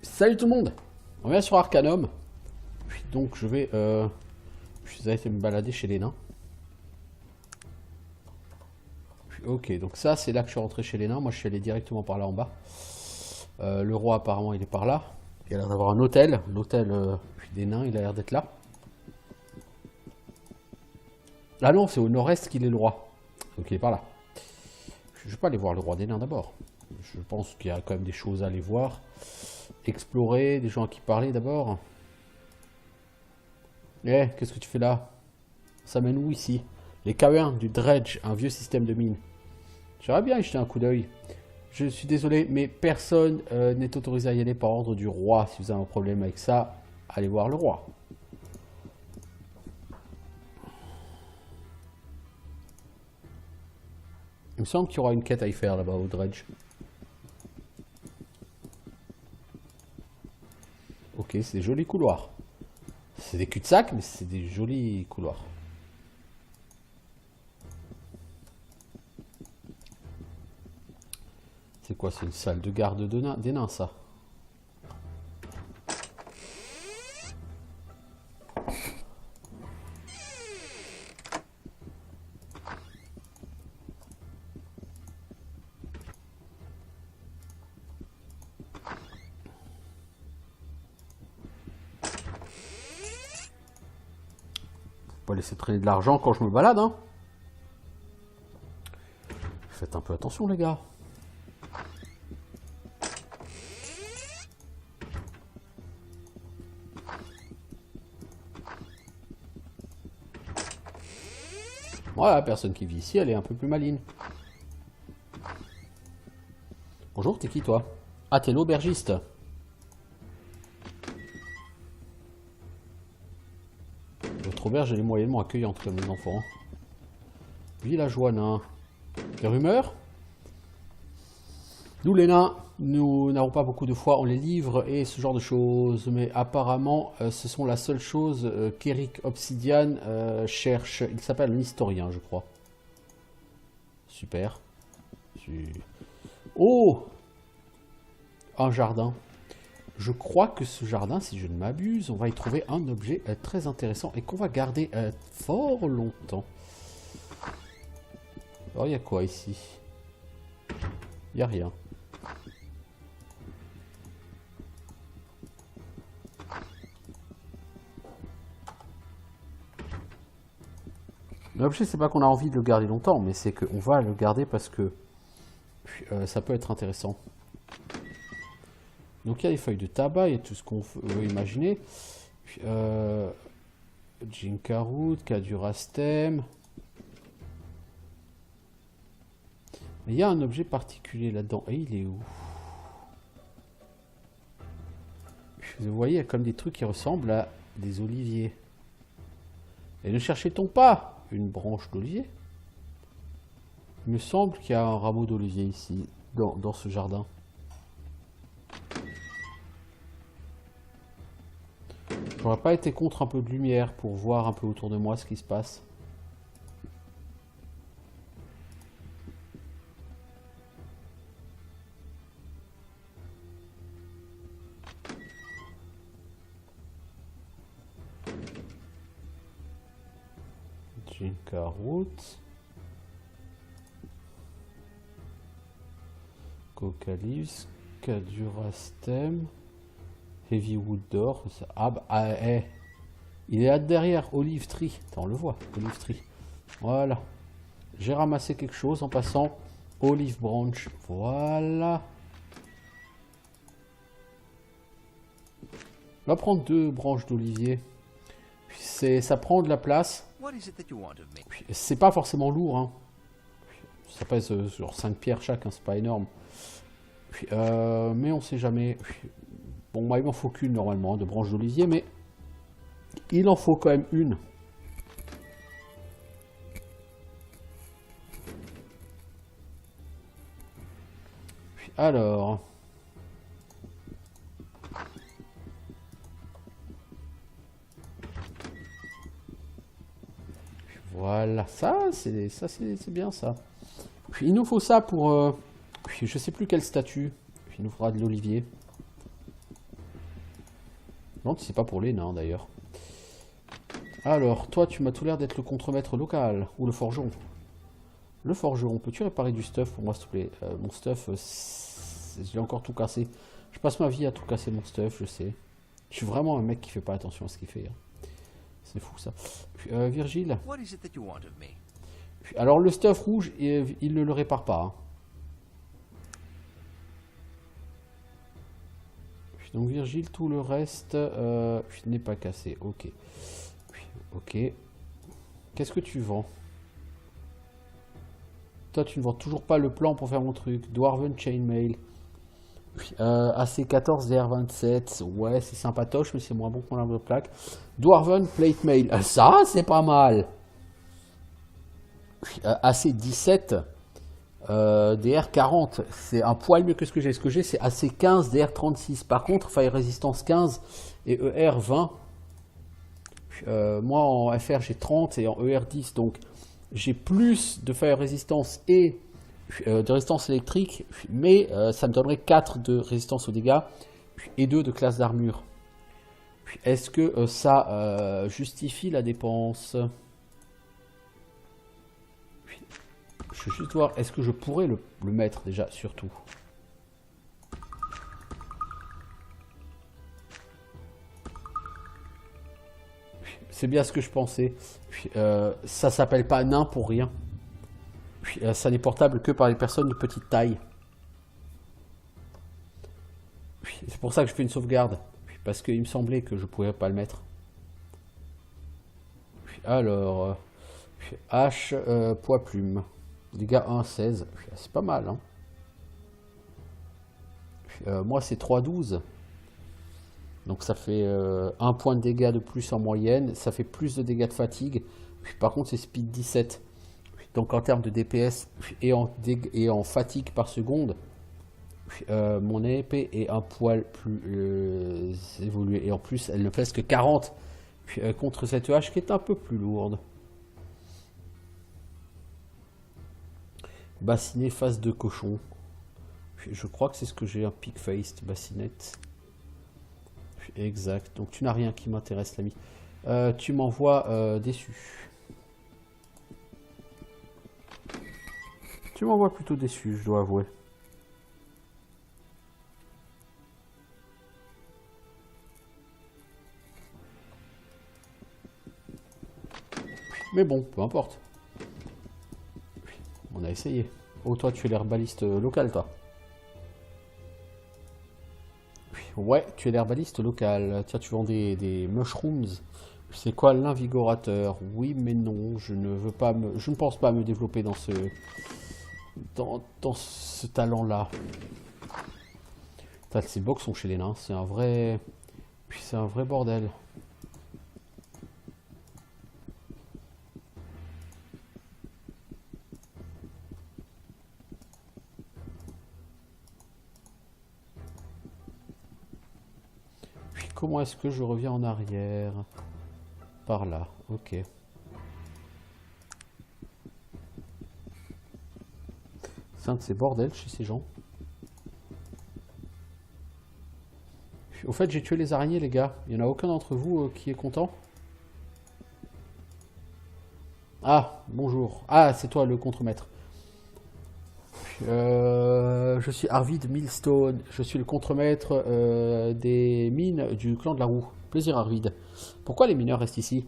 Salut tout le monde. On vient sur Arcanum. Donc je vais... Je vais aller me balader chez les nains. Ok, donc ça c'est là que je suis rentré chez les nains. Moi je suis allé directement par là en bas. Le roi apparemment il est par là. Il a l'air d'avoir un hôtel. L'hôtel des nains, il a l'air d'être là. Ah non, c'est au nord-est qu'il est le roi. Donc il est par là. Je vais pas aller voir le roi des nains d'abord. Je pense qu'il y a quand même des choses à aller voir. Explorer, des gens à qui parler d'abord. Eh, qu'est-ce que tu fais là? Ça mène où ici? Les cavernes du Dredge, un vieux système de mine. J'aurais bien y jeter un coup d'œil. Je suis désolé, mais personne n'est autorisé à y aller par ordre du roi. Si vous avez un problème avec ça, allez voir le roi. Il me semble qu'il y aura une quête à y faire là-bas au Dredge. Ok, c'est des jolis couloirs. C'est des cul-de-sac, mais c'est des jolis couloirs. C'est quoi? C'est une salle de garde des nains, ça. Pas laisser traîner de l'argent quand je me balade, hein. Faites un peu attention, les gars. Voilà, la personne qui vit ici, elle est un peu plus maligne. Bonjour, t'es qui, toi? Ah, t'es l'aubergiste. Votre auberge, elle est moyennement accueillante comme les enfants. Villageois nain. Des rumeurs? Nous les nains, nous n'avons pas beaucoup de foi en les livres et ce genre de choses, mais apparemment ce sont la seule chose qu'Eric Obsidian cherche. Il s'appelle un historien, je crois. Super. Oh! Un jardin. Je crois que ce jardin, si je ne m'abuse, on va y trouver un objet très intéressant et qu'on va garder fort longtemps. Alors il y a quoi ici? Il n'y a rien. L'objet, c'est pas qu'on a envie de le garder longtemps, mais c'est qu'on va le garder parce que ça peut être intéressant. Donc il y a des feuilles de tabac, il y a tout ce qu'on veut imaginer. Jinkarut, Cadurastem. Il y a un objet particulier là-dedans. Et il est où? Vous voyez, il y a comme des trucs qui ressemblent à des oliviers. Et ne cherchait-on pas une branche d'olivier? Il me semble qu'il y a un rameau d'olivier ici, dans ce jardin. J'aurais pas été contre un peu de lumière pour voir un peu autour de moi ce qui se passe. Jinkarut. Coca Leaves. Cadurastem. Heavy Wood d'or. Ah bah, il est là derrière, Olive Tree. Attends, on le voit, Olive Tree. Voilà. J'ai ramassé quelque chose en passant. Olive Branch. Voilà. On va prendre 2 branches d'olivier. Ça prend de la place. C'est pas forcément lourd, hein. Ça pèse sur 5 pierres chaque, hein, c'est pas énorme. Mais on sait jamais. Bon, moi il m'en faut qu'une normalement, de branches d'olivier, mais il en faut quand même une. Alors. Voilà, ça c'est bien ça. Puis, il nous faut ça pour... je sais plus quel statut. il nous fera de l'olivier. Non, c'est pas pour les nains d'ailleurs. Alors, toi, tu m'as tout l'air d'être le contremaître local, ou le forgeron. Le forgeron, peux-tu réparer du stuff pour moi, s'il te plaît? Mon stuff, j'ai encore tout cassé. Je passe ma vie à tout casser mon stuff, je sais. Je suis vraiment un mec qui fait pas attention à ce qu'il fait. Hein. C'est fou ça. Virgile. Alors le stuff rouge, il ne le répare pas. Hein. Donc Virgile, tout le reste n'est pas cassé. Ok. Ok. Qu'est-ce que tu vends? Toi, tu ne vends toujours pas le plan pour faire mon truc. Dwarven Chainmail. AC14 DR27. Ouais, c'est sympatoche, mais c'est moins bon que mon arme de plaque. Dwarven Plate Mail. Ça, c'est pas mal. AC17 DR40. C'est un poil mieux que ce que j'ai. Ce que j'ai, c'est AC15 DR36. Par contre, Fire Resistance 15 et ER20. Moi, en FR, j'ai 30 et en ER 10. Donc, j'ai plus de Fire Resistance et de résistance électrique, mais ça me donnerait 4 de résistance aux dégâts et 2 de classe d'armure. Est-ce que ça justifie la dépense? Je veux juste voir, est-ce que je pourrais le mettre déjà, surtout? C'est bien ce que je pensais. Ça s'appelle pas nain pour rien. Ça n'est portable que par les personnes de petite taille. C'est pour ça que je fais une sauvegarde. Parce qu'il me semblait que je ne pouvais pas le mettre. Alors, H, poids plume. Dégâts 1, 16. C'est pas mal. Hein. Moi, c'est 3,12. Donc ça fait 1 point de dégâts de plus en moyenne. Ça fait plus de dégâts de fatigue. Par contre, c'est speed 17. Donc en termes de DPS et en fatigue par seconde, mon épée est un poil plus évoluée. Et en plus, elle ne pèse que 40 contre cette hache qui est un peu plus lourde. Bassinet face de cochon. Je crois que c'est ce que j'ai, un pig-faced bassinette. Exact. Donc tu n'as rien qui m'intéresse, l'ami. Tu m'envoies déçu. Tu m'envoies plutôt déçu, je dois avouer. Mais bon, peu importe. On a essayé. Oh, toi, tu es l'herbaliste local, toi. Ouais, tu es l'herbaliste local. Tiens, tu vends des mushrooms. C'est quoi l'invigorateur? Oui, mais non, je ne veux pas je ne pense pas me développer dans ce talent-là. Ces box sont chez les nains, c'est un vrai bordel. Comment est-ce que je reviens en arrière? Par là, ok. C'est un de ces bordels chez ces gens. Au fait, j'ai tué les araignées, les gars. Il n'y en a aucun d'entre vous qui est content? Ah, bonjour. Ah, c'est toi le contremaître. Je suis Arvid Millstone. Je suis le contremaître des mines du clan de la Roue. Plaisir, Arvid. Pourquoi les mineurs restent ici?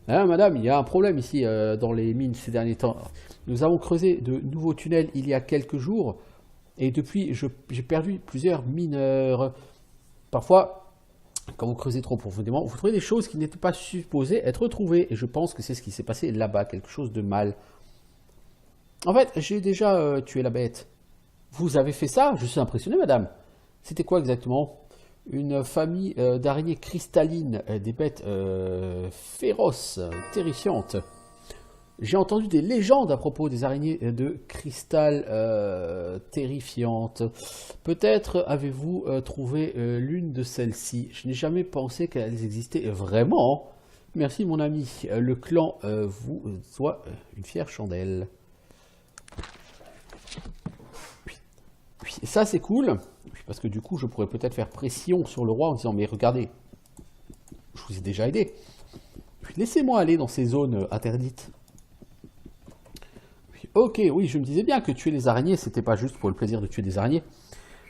Hein, madame, il y a un problème ici dans les mines ces derniers temps. Nous avons creusé de nouveaux tunnels il y a quelques jours. Et depuis, j'ai perdu plusieurs mineurs. Parfois, quand vous creusez trop profondément, vous trouvez des choses qui n'étaient pas supposées être trouvées. Et je pense que c'est ce qui s'est passé là-bas, quelque chose de mal. En fait, j'ai déjà tué la bête. Vous avez fait ça? Je suis impressionné, madame. C'était quoi exactement? Une famille d'araignées cristallines, des bêtes féroces, terrifiantes. J'ai entendu des légendes à propos des araignées de cristal terrifiantes. Peut-être avez-vous trouvé l'une de celles-ci. Je n'ai jamais pensé qu'elles existaient vraiment. Merci mon ami. Le clan vous soit une fière chandelle. Ça c'est cool. Parce que du coup, je pourrais peut-être faire pression sur le roi en disant, mais regardez, je vous ai déjà aidé. Puis laissez-moi aller dans ces zones interdites. Puis, ok, oui, je me disais bien que tuer les araignées, c'était pas juste pour le plaisir de tuer des araignées.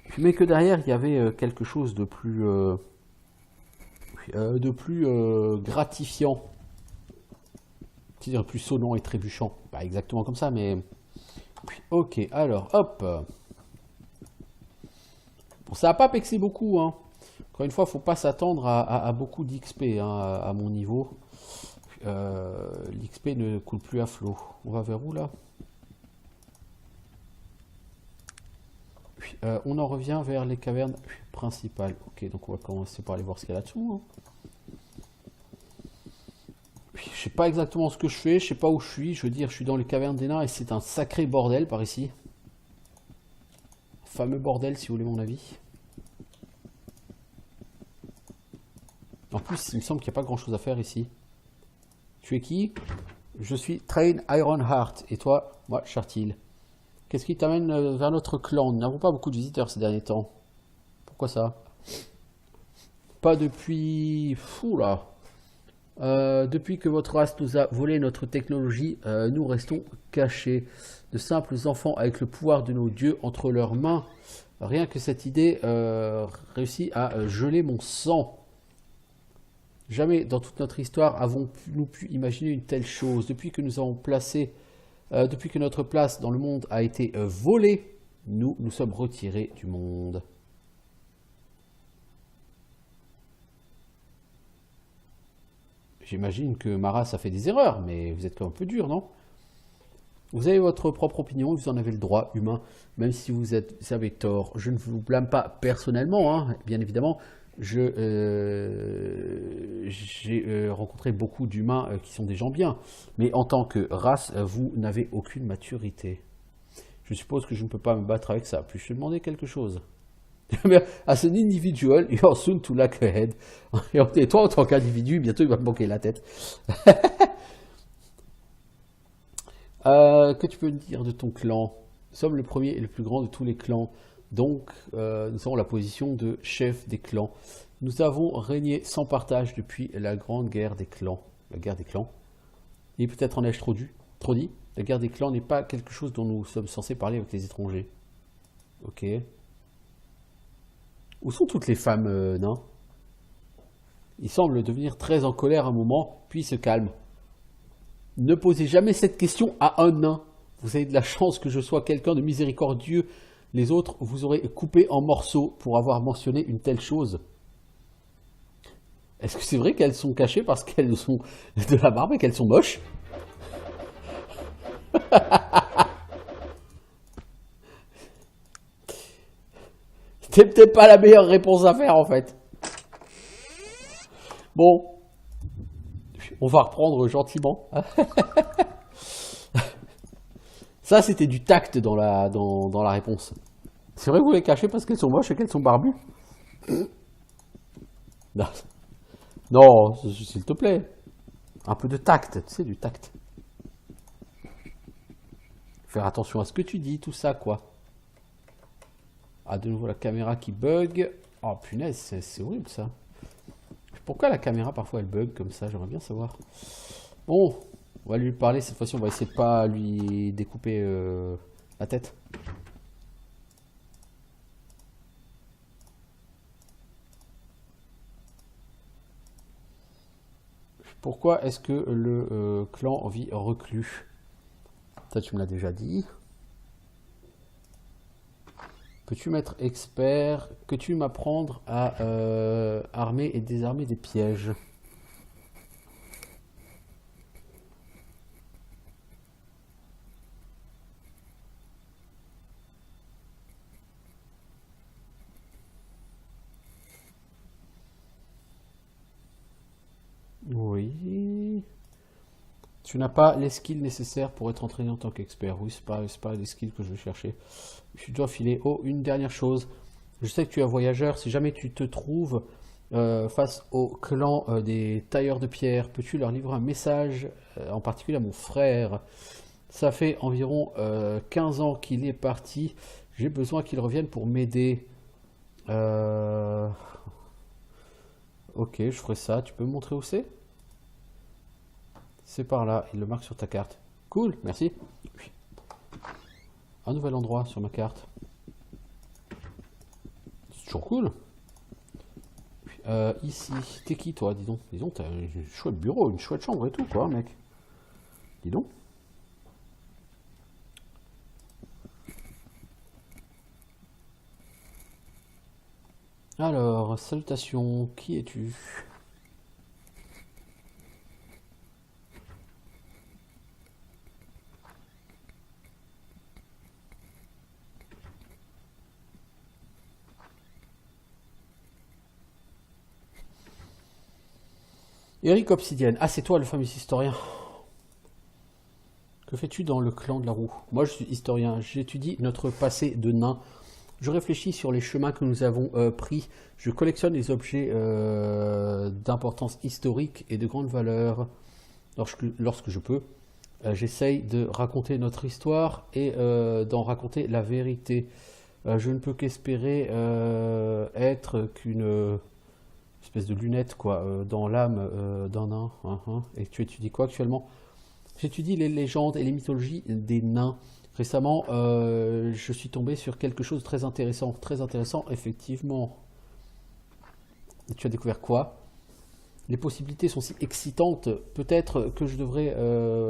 Puis, mais que derrière, il y avait quelque chose de plus gratifiant. C'est-à-dire plus sonnant et trébuchant. Pas exactement comme ça, mais... Puis, ok, alors, hop. Bon, ça n'a pas pexé beaucoup, hein. Encore une fois, il ne faut pas s'attendre à beaucoup d'XP hein, à mon niveau. L'XP ne coule plus à flot. On va vers où, là? Puis, on en revient vers les cavernes principales. Ok, donc on va commencer par aller voir ce qu'il y a là-dessous. Hein. Je sais pas exactement ce que je fais, je sais pas où je suis. Je veux dire, je suis dans les cavernes des nains et c'est un sacré bordel par ici. Fameux bordel, si vous voulez mon avis. En plus, il me semble qu'il n'y a pas grand chose à faire ici. Tu es qui? Je suis Train Ironheart. Et toi? Moi, Chartil. Qu'est-ce qui t'amène vers notre clan? Nous n'avons pas beaucoup de visiteurs ces derniers temps. Pourquoi ça? Pas depuis... Fou là. Depuis que votre race nous a volé notre technologie, nous restons cachés. De simples enfants avec le pouvoir de nos dieux entre leurs mains. Rien que cette idée réussit à geler mon sang. Jamais dans toute notre histoire avons-nous pu imaginer une telle chose. Depuis que nous avons depuis que notre place dans le monde a été volée, nous nous sommes retirés du monde. J'imagine que ma race a fait des erreurs, mais vous êtes quand même un peu dur, non? Vous avez votre propre opinion, vous en avez le droit humain, même si vous avez tort. Je ne vous blâme pas personnellement, hein, bien évidemment. J'ai rencontré beaucoup d'humains qui sont des gens bien, mais en tant que race, vous n'avez aucune maturité. Je suppose que je ne peux pas me battre avec ça. Puis-je te demander quelque chose? As an individual, you're soon to lack a head. Et toi, en tant qu'individu, bientôt il va te manquer la tête. Que tu peux me dire de ton clan? Nous sommes le premier et le plus grand de tous les clans. Donc, nous avons la position de chef des clans. Nous avons régné sans partage depuis la grande guerre des clans. La guerre des clans. Et peut-être en ai-je trop dit. La guerre des clans n'est pas quelque chose dont nous sommes censés parler avec les étrangers. Ok. Où sont toutes les femmes nains? Il semble devenir très en colère un moment, puis se calme. Ne posez jamais cette question à un nain. Vous avez de la chance que je sois quelqu'un de miséricordieux. Les autres, vous aurez coupé en morceaux pour avoir mentionné une telle chose. Est-ce que c'est vrai qu'elles sont cachées parce qu'elles sont de la barbe et qu'elles sont moches? C'est peut-être pas la meilleure réponse à faire en fait. Bon. On va reprendre gentiment. Ça, c'était du tact dans la réponse. C'est vrai que vous les cachez parce qu'elles sont moches et qu'elles sont barbues? Non, non, s'il te plaît. Un peu de tact, tu sais, du tact. Faire attention à ce que tu dis, tout ça, quoi. Ah, de nouveau la caméra qui bug. Oh, punaise, c'est horrible, ça. Pourquoi la caméra, parfois, elle bug comme ça? J'aimerais bien savoir. Bon, on va lui parler. Cette fois-ci, on va essayer de pas lui découper la tête. Pourquoi est-ce que le clan vit reclus? Ça, tu me l'as déjà dit. Peux-tu mettre expert? Peux-tu m'apprendre à armer et désarmer des pièges? Oui. Tu n'as pas les skills nécessaires pour être entraîné en tant qu'expert. Oui, c'est pas les skills que je vais chercher. Je dois filer. Oh, une dernière chose. Je sais que tu es un voyageur. Si jamais tu te trouves face au clan des tailleurs de pierre, peux-tu leur livrer un message, en particulier à mon frère? Ça fait environ 15 ans qu'il est parti. J'ai besoin qu'il revienne pour m'aider. Euh, Ok, je ferai ça. Tu peux me montrer où c'est? C'est par là. Il le marque sur ta carte. Cool, merci. Un nouvel endroit sur ma carte. C'est toujours cool. Ici, t'es qui toi? Dis donc. Dis donc, t'as un chouette bureau, une chouette chambre et tout, quoi, mec. Dis donc. Alors, salutations, qui es-tu? Eric Obsidienne. Ah, c'est toi le fameux historien. Que fais-tu dans le clan de la roue? Moi, je suis historien. J'étudie notre passé de nain. Je réfléchis sur les chemins que nous avons pris. Je collectionne les objets d'importance historique et de grande valeur lorsque je peux. J'essaye de raconter notre histoire et d'en raconter la vérité. Je ne peux qu'espérer être qu'une espèce de lunette quoi, dans l'âme d'un nain. Et tu étudies quoi actuellement? J'étudie les légendes et les mythologies des nains. Récemment, je suis tombé sur quelque chose de très intéressant. Très intéressant, effectivement. Et tu as découvert quoi? Les possibilités sont si excitantes, peut-être que je devrais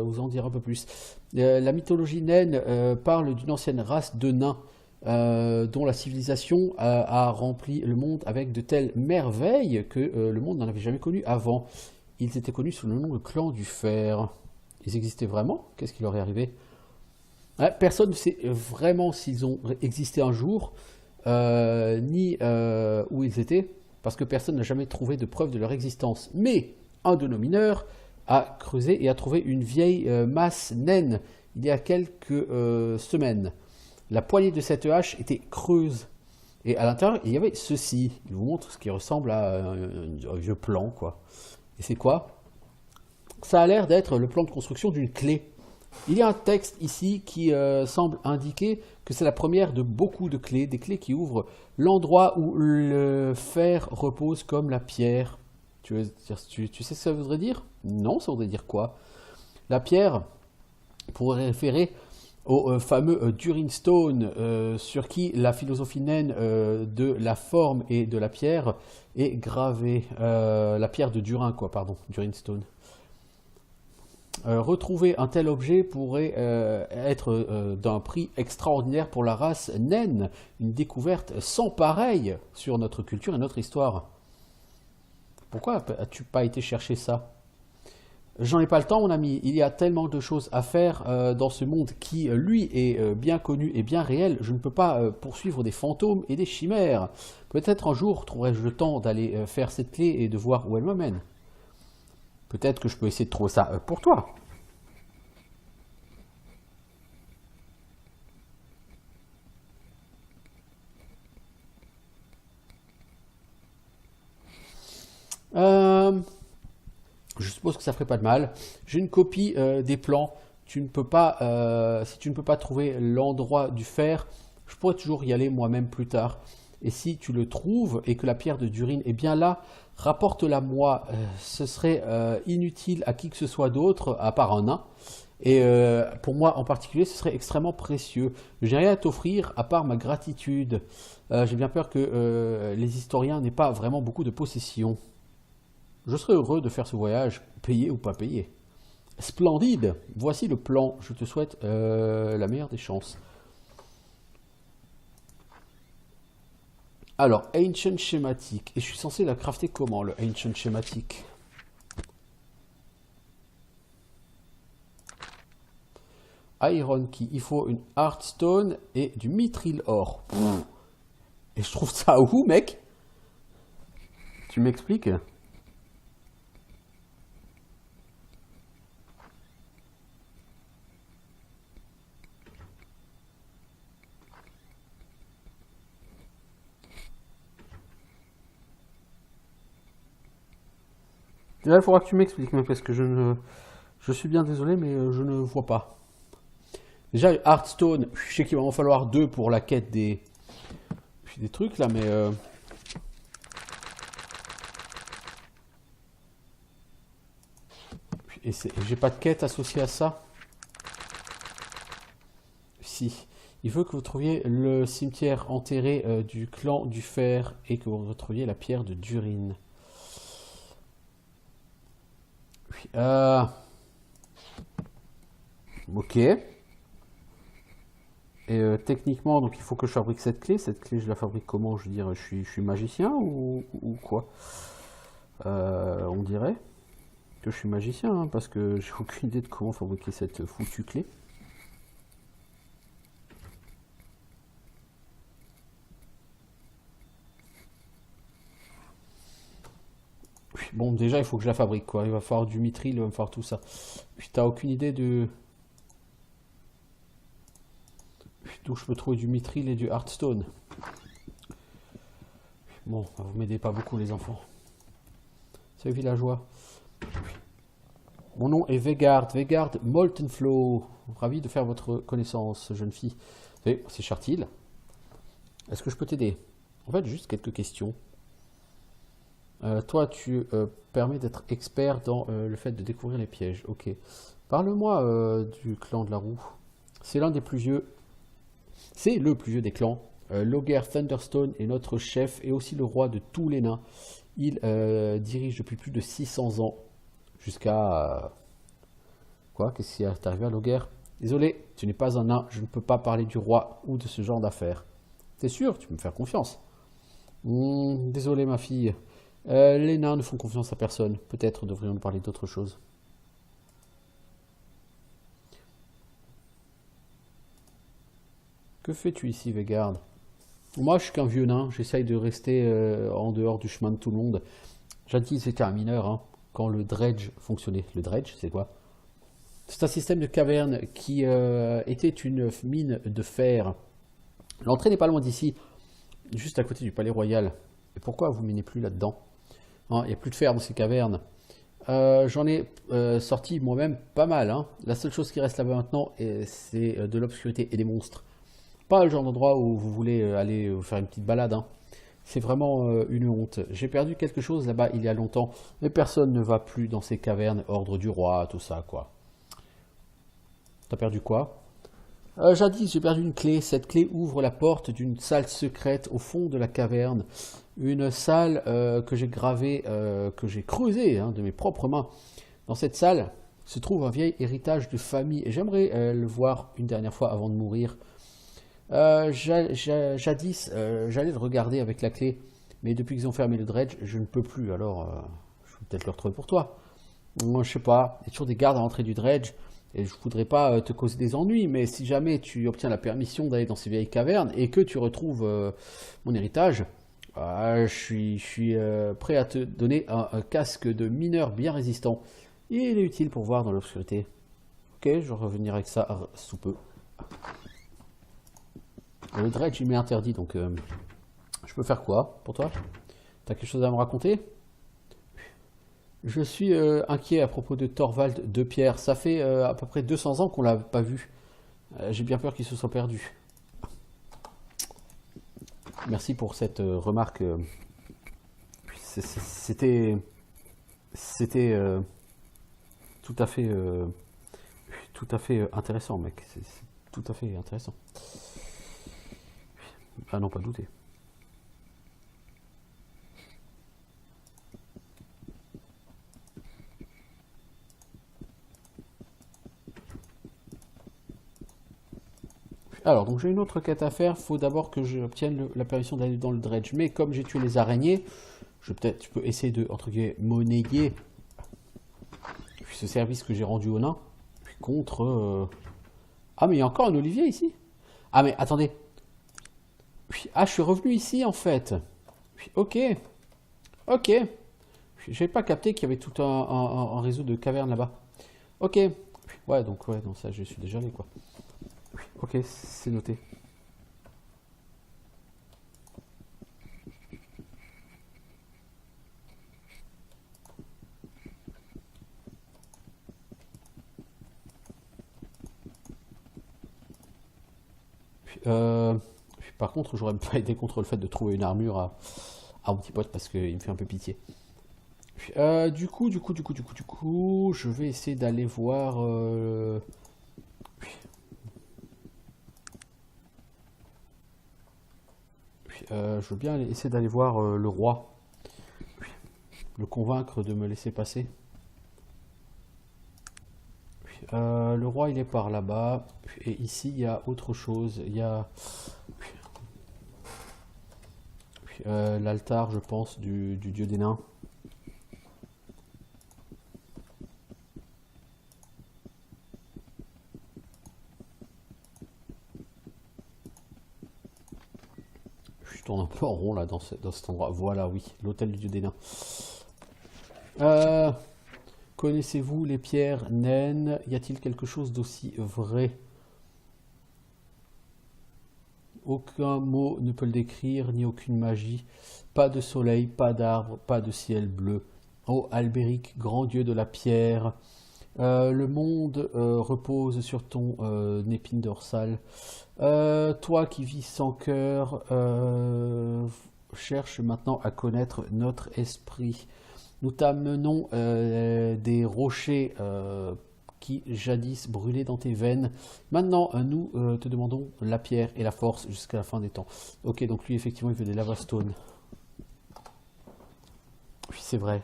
vous en dire un peu plus. La mythologie naine parle d'une ancienne race de nains dont la civilisation a rempli le monde avec de telles merveilles que le monde n'en avait jamais connu avant. Ils étaient connus sous le nom de clan du fer. Ils existaient vraiment? Qu'est-ce qui leur est arrivé? Ouais, personne ne sait vraiment s'ils ont existé un jour, ni où ils étaient, parce que personne n'a jamais trouvé de preuve de leur existence. Mais un de nos mineurs a creusé et a trouvé une vieille masse naine il y a quelques semaines. La poignée de cette hache était creuse. Et à l'intérieur, il y avait ceci. Il vous montre ce qui ressemble à un vieux plan, quoi. Et c'est quoi? Ça a l'air d'être le plan de construction d'une clé. Il y a un texte ici qui semble indiquer que c'est la première de beaucoup de clés, des clés qui ouvrent l'endroit où le fer repose comme la pierre. Tu sais ce que ça voudrait dire? Non, ça voudrait dire quoi? La pierre pourrait référer au fameux Durin Stone, sur qui la philosophie naine de la forme et de la pierre est gravée. La pierre de Durin, quoi, pardon, Durin Stone. Retrouver un tel objet pourrait être d'un prix extraordinaire pour la race naine, une découverte sans pareille sur notre culture et notre histoire. Pourquoi as-tu pas été chercher ça? J'en ai pas le temps, mon ami. Il y a tellement de choses à faire dans ce monde qui, lui, est bien connu et bien réel. Je ne peux pas poursuivre des fantômes et des chimères. Peut-être un jour trouverai-je le temps d'aller faire cette clé et de voir où elle m'amène. Peut-être que je peux essayer de trouver ça pour toi. Euh, je suppose que ça ferait pas de mal. J'ai une copie des plans. Tu ne peux pas, si tu ne peux pas trouver l'endroit du fer, je pourrais toujours y aller moi-même plus tard. Et si tu le trouves et que la pierre de Durin est bien là, rapporte-la moi. Ce serait inutile à qui que ce soit d'autre, à part un nain. Et pour moi en particulier, ce serait extrêmement précieux. J'ai rien à t'offrir à part ma gratitude. J'ai bien peur que les historiens n'aient pas vraiment beaucoup de possessions. Je serais heureux de faire ce voyage, payé ou pas payé. Splendide. Voici le plan. Je te souhaite la meilleure des chances. Alors, Ancient schématique. Et je suis censé la crafter comment, le Ancient schématique? Iron Key. Il faut une Hearthstone et du Mithril Or. Et je trouve ça où, mec? Tu m'expliques? Là, il faudra que tu m'expliques, mais parce que je suis bien désolé, mais je ne vois pas. Déjà, Hearthstone, je sais qu'il va en falloir deux pour la quête des trucs là, mais et j'ai pas de quête associée à ça. Si. Il veut que vous trouviez le cimetière enterré du clan du fer et que vous retrouviez la pierre de Durin. Ok. Et techniquement, donc il faut que je fabrique cette clé. Cette clé, je la fabrique comment? Je veux dire, je suis magicien ou quoi? On dirait que je suis magicien, hein, parce que j'ai aucune idée de comment fabriquer cette foutue clé. Bon, déjà, il faut que je la fabrique, quoi. Il va falloir du mithril, il va me falloir tout ça. Puis, t'as aucune idée de... d'où je peux trouver du mithril et du hearthstone. Bon, vous m'aidez pas beaucoup, les enfants. Salut, villageois. Mon nom est Vegard, Vegard Moltenflow. Ravi de faire votre connaissance, jeune fille. C'est Chartil. Est-ce que je peux t'aider? En fait, juste quelques questions. Toi, tu permets d'être expert dans le fait de découvrir les pièges. Ok. Parle-moi du clan de la roue. C'est l'un des plus vieux. C'est le plus vieux des clans. Loger Thunderstone est notre chef et aussi le roi de tous les nains. Il dirige depuis plus de 600 ans. Jusqu'à... Quoi? Qu'est-ce qui est arrivé à Loger? Désolé, tu n'es pas un nain. Je ne peux pas parler du roi ou de ce genre d'affaires. T'es sûr? Tu peux me faire confiance. Désolé, ma fille. Les nains ne font confiance à personne. Peut-être devrions-nous parler d'autre chose. Que fais-tu ici, Vegard? Moi, je suis qu'un vieux nain. J'essaye de rester en dehors du chemin de tout le monde. Jadis, j'étais un mineur, hein, quand le dredge fonctionnait. Le dredge, c'est quoi? C'est un système de caverne qui était une mine de fer. L'entrée n'est pas loin d'ici, juste à côté du palais royal. Et pourquoi vous minez plus là-dedans? Il n'y a plus de fer dans ces cavernes. J'en ai sorti moi-même pas mal, hein. La seule chose qui reste là-bas maintenant, c'est de l'obscurité et des monstres. Pas le genre d'endroit où vous voulez aller faire une petite balade, hein. C'est vraiment une honte. J'ai perdu quelque chose là-bas il y a longtemps, mais personne ne va plus dans ces cavernes, ordre du roi, tout ça, quoi. T'as perdu quoi? Jadis, j'ai perdu une clé. Cette clé ouvre la porte d'une salle secrète au fond de la caverne. Une salle que j'ai gravée, que j'ai creusée hein, de mes propres mains. Dans cette salle se trouve un vieil héritage de famille et j'aimerais le voir une dernière fois avant de mourir. Jadis, j'allais le regarder avec la clé, mais depuis qu'ils ont fermé le dredge, je ne peux plus. Alors, je vais peut-être le retrouver pour toi. Moi, je sais pas. Il y a toujours des gardes à l'entrée du dredge. Et je voudrais pas te causer des ennuis, mais si jamais tu obtiens la permission d'aller dans ces vieilles cavernes et que tu retrouves mon héritage, je suis prêt à te donner un casque de mineur bien résistant. Il est utile pour voir dans l'obscurité. Ok, je vais revenir avec ça sous peu. Le dredge, il m'est interdit, donc je peux faire quoi pour toi? T'as quelque chose à me raconter? Je suis inquiet à propos de Thorvald de Pierre. Ça fait à peu près 200 ans qu'on l'a pas vu. J'ai bien peur qu'il se soit perdu. Merci pour cette remarque. C'était tout à fait intéressant, mec. C'est tout à fait intéressant. Ah non, pas douter. Alors, donc j'ai une autre quête à faire. Il faut d'abord que j'obtienne la permission d'aller dans le dredge. Mais comme j'ai tué les araignées, je peux essayer de, entre guillemets, monnayer ce service que j'ai rendu au nain. Puis contre... Ah, mais il y a encore un olivier ici? Ah, mais attendez. Ah, je suis revenu ici, en fait. Ok. Ok. J'avais pas capté qu'il y avait tout un réseau de cavernes là-bas. Ok. Ouais, donc, ouais, non, ça, je suis déjà allé, quoi. Ok, c'est noté. Par contre, j'aurais pas été contre le fait de trouver une armure à mon petit pote parce qu'il me fait un peu pitié. Du coup, je vais essayer d'aller voir... je veux bien essayer d'aller voir le roi. Le convaincre de me laisser passer. Le roi, il est par là-bas. Et ici, il y a autre chose. Il y a... l'altar, je pense, du dieu des nains. Je tourne un peu en rond là dans cet endroit. Voilà, oui, l'hôtel du dieu des nains. Connaissez-vous les pierres naines? Y a-t-il quelque chose d'aussi vrai? Aucun mot ne peut le décrire, ni aucune magie. Pas de soleil, pas d'arbre, pas de ciel bleu. Ô Albéric, grand dieu de la pierre, le monde repose sur ton épine dorsale. Toi qui vis sans cœur, cherche maintenant à connaître notre esprit. Nous t'amenons des rochers qui jadis brûlaient dans tes veines. Maintenant, nous te demandons la pierre et la force jusqu'à la fin des temps. Ok, donc lui, effectivement, il veut des lavastones. Oui, c'est vrai.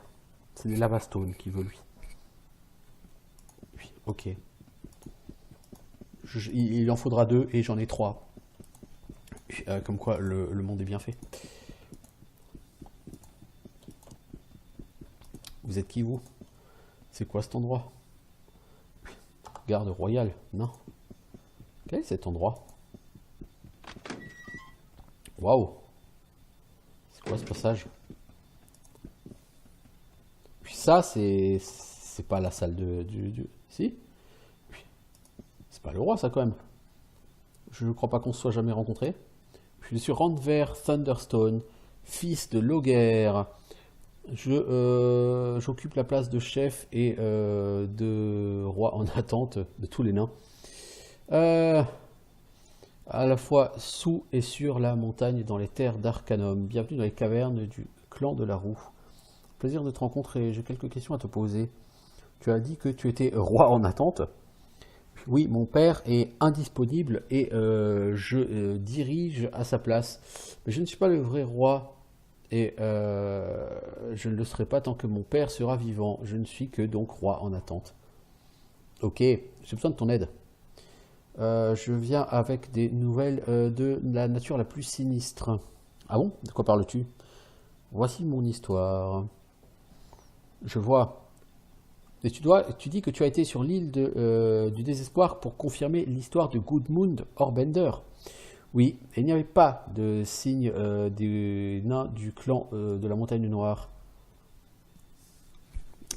C'est des lavastones qu'il veut, lui. Oui, ok. Il en faudra 2 et j'en ai 3. Comme quoi, le monde est bien fait. Vous êtes qui, vous? C'est quoi cet endroit? Garde royale, non. Quel est cet endroit? Waouh! C'est quoi ce passage? Puis ça, c'est pas la salle du... Si? C'est pas le roi, ça, quand même. Je ne crois pas qu'on se soit jamais rencontrés. Je suis Randver Thunderstone, fils de Loger. J'occupe la place de chef et de roi en attente de tous les nains. À la fois sous et sur la montagne dans les terres d'Arcanum. Bienvenue dans les cavernes du clan de la Roue. Plaisir de te rencontrer. J'ai quelques questions à te poser. Tu as dit que tu étais roi en attente. Oui, mon père est indisponible et je dirige à sa place. Mais je ne suis pas le vrai roi. Et je ne le serai pas tant que mon père sera vivant. Je ne suis que donc roi en attente. Ok, j'ai besoin de ton aide. Je viens avec des nouvelles de la nature la plus sinistre. Ah bon? De quoi parles-tu? Voici mon histoire. Je vois. Et tu dis que tu as été sur l'île du désespoir pour confirmer l'histoire de Gudmund Orbender. Oui, il n'y avait pas de signe des nains du clan de la Montagne Noire.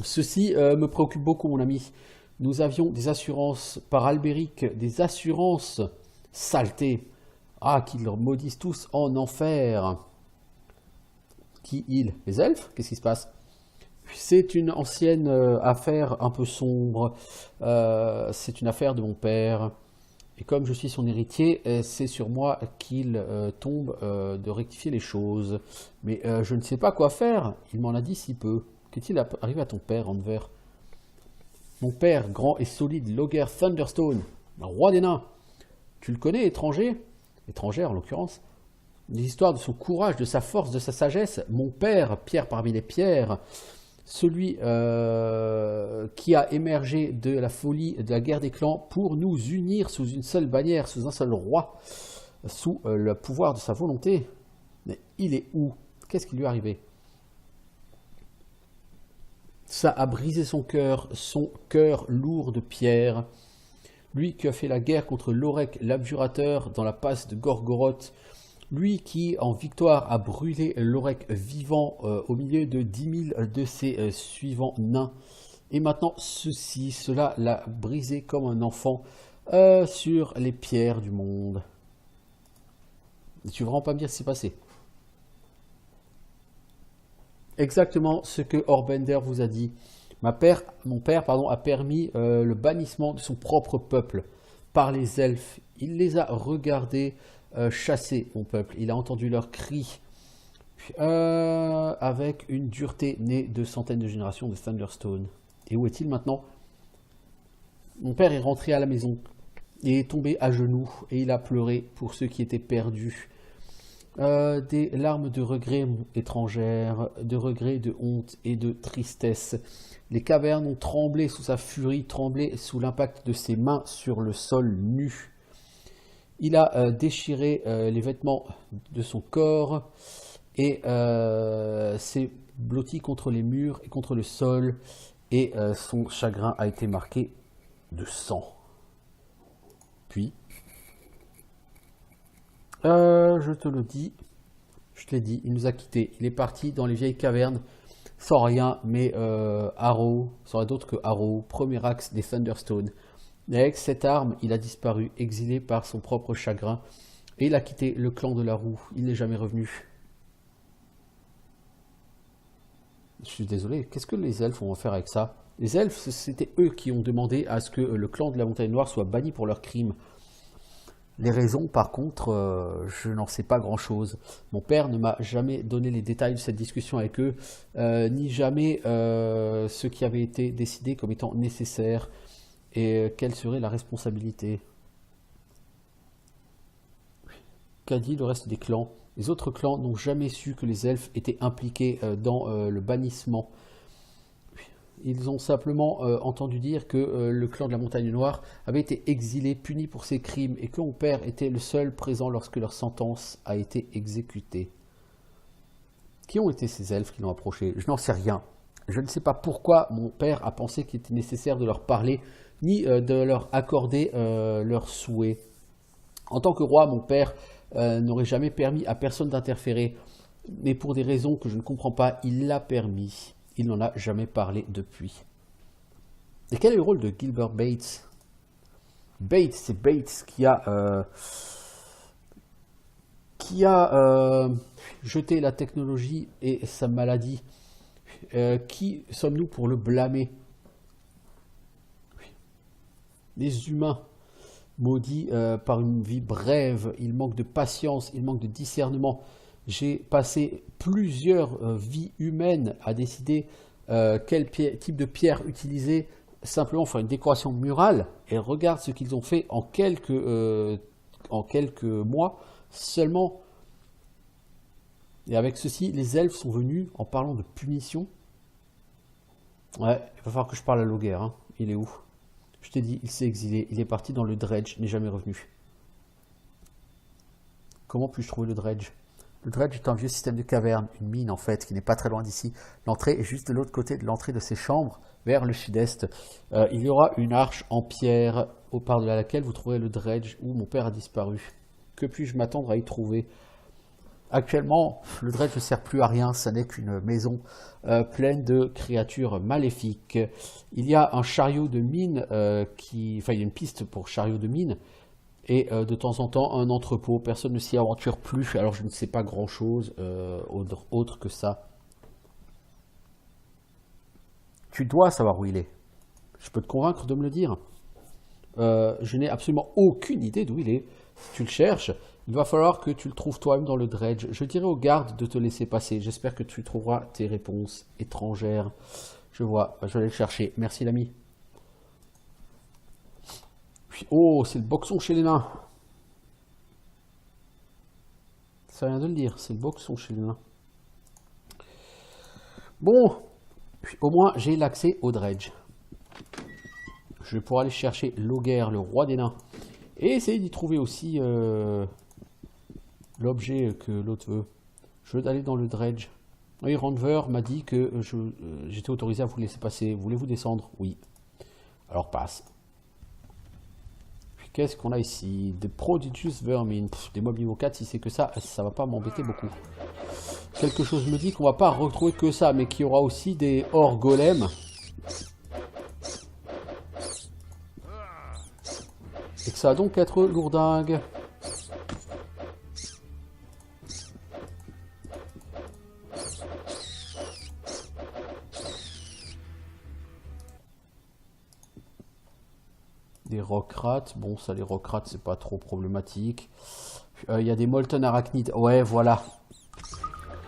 Ceci me préoccupe beaucoup, mon ami. Nous avions des assurances par Albéric, des assurances saleté. Ah, qu'ils leur maudissent tous en enfer. Qui, ils? Les elfes? Qu'est-ce qui se passe? C'est une ancienne affaire un peu sombre. C'est une affaire de mon père. Et comme je suis son héritier, c'est sur moi qu'il tombe de rectifier les choses. Mais je ne sais pas quoi faire, il m'en a dit si peu. Qu'est-il arrivé à ton père, Randver? Mon père, grand et solide, Loger Thunderstone, roi des nains. Tu le connais, étranger? Étrangère, en l'occurrence. Des histoires de son courage, de sa force, de sa sagesse. Mon père, pierre parmi les pierres, celui qui a émergé de la folie de la guerre des clans pour nous unir sous une seule bannière, sous un seul roi, sous le pouvoir de sa volonté. Mais il est où? Qu'est-ce qui lui est arrivé? Ça a brisé son cœur lourd de pierre. Lui qui a fait la guerre contre Lorek l'abjurateur dans la passe de Gorgoroth. Lui qui, en victoire, a brûlé Lorek vivant au milieu de 10 000 de ses suivants nains. Et maintenant, cela l'a brisé comme un enfant sur les pierres du monde. Et tu veux vraiment pas me dire ce qui s'est passé? Exactement ce que Orbender vous a dit. Mon père a permis le bannissement de son propre peuple par les elfes. Il les a regardés chassé mon peuple. Il a entendu leurs cris avec une dureté née de centaines de générations de Thunderstone. Et où est-il maintenant? Mon père est rentré à la maison. Il est tombé à genoux et il a pleuré pour ceux qui étaient perdus. Des larmes de regret étrangères, de regret, de honte et de tristesse. Les cavernes ont tremblé sous sa furie, tremblé sous l'impact de ses mains sur le sol nu. Il a déchiré les vêtements de son corps et s'est blotti contre les murs et contre le sol et son chagrin a été marqué de sang. Puis, je te le dis, je te l'ai dit, il nous a quittés. Il est parti dans les vieilles cavernes sans rien, mais Harrow, sans rien d'autre que Harrow, premier axe des Thunderstone. Et avec cette arme, il a disparu, exilé par son propre chagrin, et il a quitté le clan de la roue. Il n'est jamais revenu. Je suis désolé, qu'est-ce que les elfes vont faire avec ça? Les elfes, c'était eux qui ont demandé à ce que le clan de la Montagne Noire soit banni pour leurs crimes. Les raisons, par contre, je n'en sais pas grand-chose. Mon père ne m'a jamais donné les détails de cette discussion avec eux, ni jamais ce qui avait été décidé comme étant nécessaire et quelle serait la responsabilité. Qu'a dit le reste des clans? Les autres clans n'ont jamais su que les elfes étaient impliqués dans le bannissement. Ils ont simplement entendu dire que le clan de la Montagne Noire avait été exilé, puni pour ses crimes, et que mon père était le seul présent lorsque leur sentence a été exécutée. Qui ont été ces elfes qui l'ont approché? Je n'en sais rien. Je ne sais pas pourquoi mon père a pensé qu'il était nécessaire de leur parler, ni de leur accorder leurs souhaits. En tant que roi, mon père n'aurait jamais permis à personne d'interférer, mais pour des raisons que je ne comprends pas, il l'a permis. Il n'en a jamais parlé depuis. Et quel est le rôle de Gilbert Bates? Bates, c'est Bates qui a jeté la technologie et sa maladie. Qui sommes-nous pour le blâmer? Les humains, maudits par une vie brève, ils manquent de patience, ils manquent de discernement. J'ai passé plusieurs vies humaines à décider quel type de pierre utiliser, simplement faire une décoration murale, et regarde ce qu'ils ont fait en quelques mois seulement. Et avec ceci, les elfes sont venus en parlant de punition. Ouais, il va falloir que je parle à Loger, hein. Il est où? Je t'ai dit, il s'est exilé, il est parti dans le dredge, n'est jamais revenu. Comment puis-je trouver le dredge? Le dredge est un vieux système de caverne, une mine en fait, qui n'est pas très loin d'ici. L'entrée est juste de l'autre côté de l'entrée de ces chambres, vers le sud-est. Il y aura une arche en pierre, au par-delà laquelle vous trouverez le dredge où mon père a disparu. Que puis-je m'attendre à y trouver? Actuellement, le dredge ne sert plus à rien, ça n'est qu'une maison pleine de créatures maléfiques. Il y a un chariot de mine, il y a une piste pour chariot de mine, et de temps en temps un entrepôt. Personne ne s'y aventure plus, alors je ne sais pas grand chose autre que ça. Tu dois savoir où il est. Je peux te convaincre de me le dire. Je n'ai absolument aucune idée d'où il est. Si tu le cherches, il va falloir que tu le trouves toi-même dans le dredge. Je dirai aux gardes de te laisser passer. J'espère que tu trouveras tes réponses étrangères. Je vois, je vais aller le chercher. Merci l'ami. Oh, c'est le boxon chez les nains. Ça vient de le dire, c'est le boxon chez les nains. Bon, au moins j'ai l'accès au dredge. Je vais pouvoir aller chercher Loger, le roi des nains. Et essayer d'y trouver aussi l'objet que l'autre veut. Je veux aller dans le dredge. Oui, Ranver m'a dit que j'étais autorisé à vous laisser passer. Voulez-vous descendre? Oui. Alors passe. Puis qu'est-ce qu'on a ici? Des Prodigious Vermin. Des mobs niveau 4, si c'est que ça va pas m'embêter beaucoup. Quelque chose me dit qu'on va pas retrouver que ça, mais qu'il y aura aussi des hors golems. Et que ça va donc être lourdingue. Des rockrats, bon ça les rockrats c'est pas trop problématique. Il y a des Molten Arachnides. Ouais, voilà.